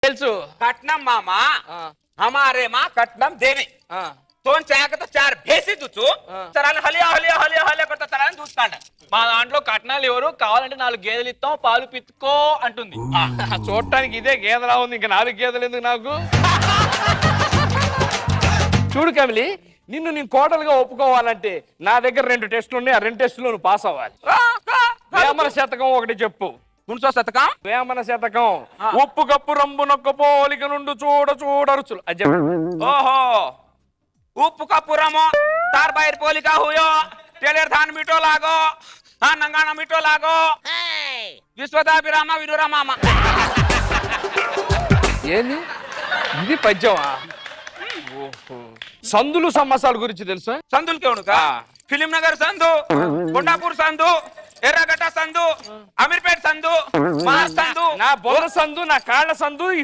తెలుసు कटनम मामा हमारे माँ कटनम देवी तो चाहते 4 भेसी दूचू चराने हलिया हलिया हलिया हलिया करता चराने दूध कांड మా దాంట్లో కట్నాలు ఎవరు కావాలంటే 4 గేదెలు ఇస్తాం పాలు పితుకో అంటుంది చూడటానికి ఇదే గేదెలా ఉంది ఇంకా 4 గేదెలు ఎందుకు నాకు చూడు కమిలి నిన్ను నేను కోటలుగా ఒప్పుకోవాలంటే నా దగ్గర 2 టెస్టులు ఉన్నాయి ఆ 2 టెస్టులు నువ్వు పాస్ అవ్వాలి వేమన శతకం ఒకటి చెప్పు कुणसो शतकम వేమన శతకం ఉప్పు కప్పు రంబు నొక్క పోలిక నుండి చూడ చూడ రుచులు అది చెప్పు ओहो उप्पु का पुरमो तार बाहर पोलिका हुयो टेलर धान मिटो लागो हाँ नंगाना मिटो लागो विश्वदाभिरामा विदुरा मामा ఏంది ఇది పద్యమా సందులు సమాసాల గురించి తెలుసా संदुल के उनका फिल्म नगर संधु కొండాపూర్ సంధు ఎర్రగడ్డ సంధు అమీర్పేట్ సంధు మా సంధు నా బొల్ల సందు నా కాళ్ళ సందు ఈ